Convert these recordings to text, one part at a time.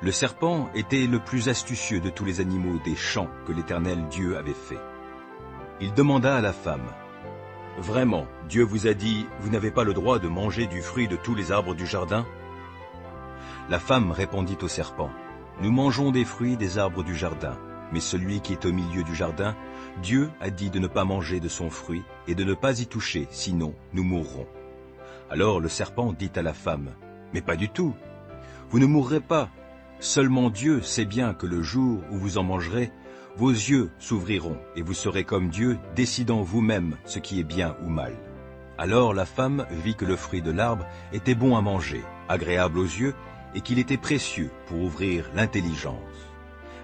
Le serpent était le plus astucieux de tous les animaux des champs que l'Éternel Dieu avait fait. Il demanda à la femme, « Vraiment, Dieu vous a dit, vous n'avez pas le droit de manger du fruit de tous les arbres du jardin ?» La femme répondit au serpent, « Nous mangeons des fruits des arbres du jardin, mais celui qui est au milieu du jardin, Dieu a dit de ne pas manger de son fruit et de ne pas y toucher, sinon nous mourrons. » Alors le serpent dit à la femme, « Mais pas du tout, vous ne mourrez pas. Seulement Dieu sait bien que le jour où vous en mangerez, vos yeux s'ouvriront et vous serez comme Dieu, décidant vous-même ce qui est bien ou mal. » Alors la femme vit que le fruit de l'arbre était bon à manger, agréable aux yeux, et qu'il était précieux pour ouvrir l'intelligence.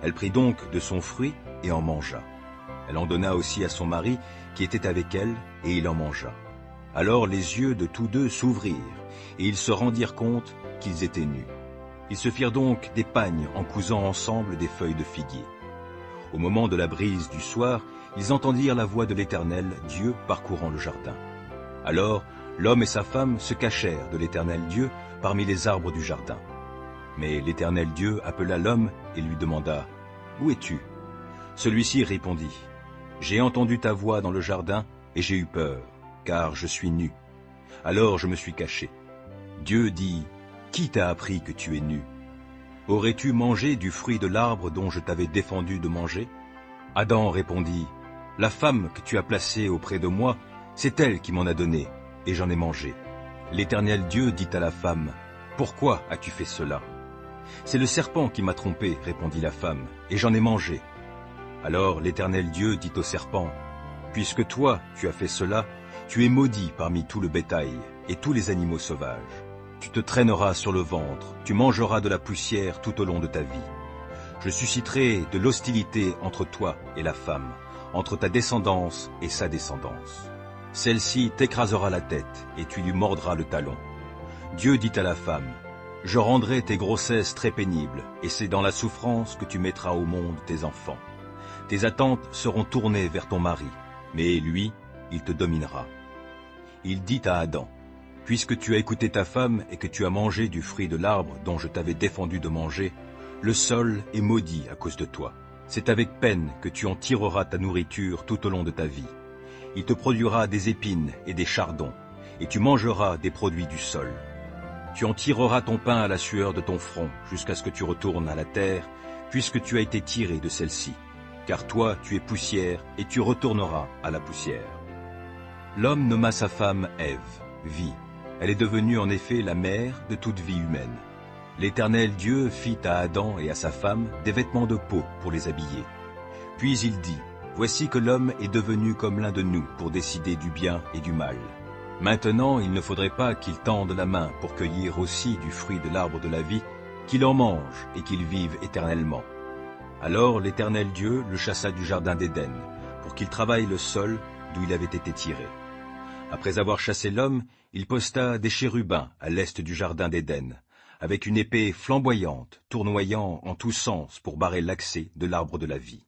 Elle prit donc de son fruit et en mangea. Elle en donna aussi à son mari qui était avec elle, et il en mangea. Alors les yeux de tous deux s'ouvrirent, et ils se rendirent compte qu'ils étaient nus. Ils se firent donc des pagnes en cousant ensemble des feuilles de figuier. Au moment de la brise du soir, ils entendirent la voix de l'Éternel, Dieu, parcourant le jardin. Alors l'homme et sa femme se cachèrent de l'Éternel Dieu parmi les arbres du jardin. Mais l'Éternel Dieu appela l'homme et lui demanda, « Où es-tu » Celui-ci répondit, « J'ai entendu ta voix dans le jardin et j'ai eu peur, car je suis nu. Alors je me suis caché. » Dieu dit, « Qui t'a appris que tu es nu? Aurais-tu mangé du fruit de l'arbre dont je t'avais défendu de manger ?» Adam répondit, « La femme que tu as placée auprès de moi, c'est elle qui m'en a donné, et j'en ai mangé. » L'Éternel Dieu dit à la femme, « Pourquoi as-tu fait cela ?» « C'est le serpent qui m'a trompé, répondit la femme, et j'en ai mangé. » Alors l'Éternel Dieu dit au serpent, « Puisque toi tu as fait cela, tu es maudit parmi tout le bétail et tous les animaux sauvages. Tu te traîneras sur le ventre, tu mangeras de la poussière tout au long de ta vie. Je susciterai de l'hostilité entre toi et la femme, entre ta descendance et sa descendance. Celle-ci t'écrasera la tête et tu lui mordras le talon. » Dieu dit à la femme, « Je rendrai tes grossesses très pénibles, et c'est dans la souffrance que tu mettras au monde tes enfants. Tes attentes seront tournées vers ton mari, mais lui, il te dominera. » Il dit à Adam, « Puisque tu as écouté ta femme et que tu as mangé du fruit de l'arbre dont je t'avais défendu de manger, le sol est maudit à cause de toi. C'est avec peine que tu en tireras ta nourriture tout au long de ta vie. Il te produira des épines et des chardons, et tu mangeras des produits du sol. Tu en tireras ton pain à la sueur de ton front, jusqu'à ce que tu retournes à la terre, puisque tu as été tiré de celle-ci. Car toi, tu es poussière, et tu retourneras à la poussière. » L'homme nomma sa femme Ève, vie. Elle est devenue en effet la mère de toute vie humaine. L'Éternel Dieu fit à Adam et à sa femme des vêtements de peau pour les habiller. Puis il dit, « Voici que l'homme est devenu comme l'un de nous pour décider du bien et du mal. Maintenant, il ne faudrait pas qu'il tende la main pour cueillir aussi du fruit de l'arbre de la vie, qu'il en mange et qu'il vive éternellement. » Alors l'Éternel Dieu le chassa du jardin d'Éden, pour qu'il travaille le sol d'où il avait été tiré. Après avoir chassé l'homme, il posta des chérubins à l'est du jardin d'Éden, avec une épée flamboyante, tournoyant en tous sens pour barrer l'accès de l'arbre de la vie.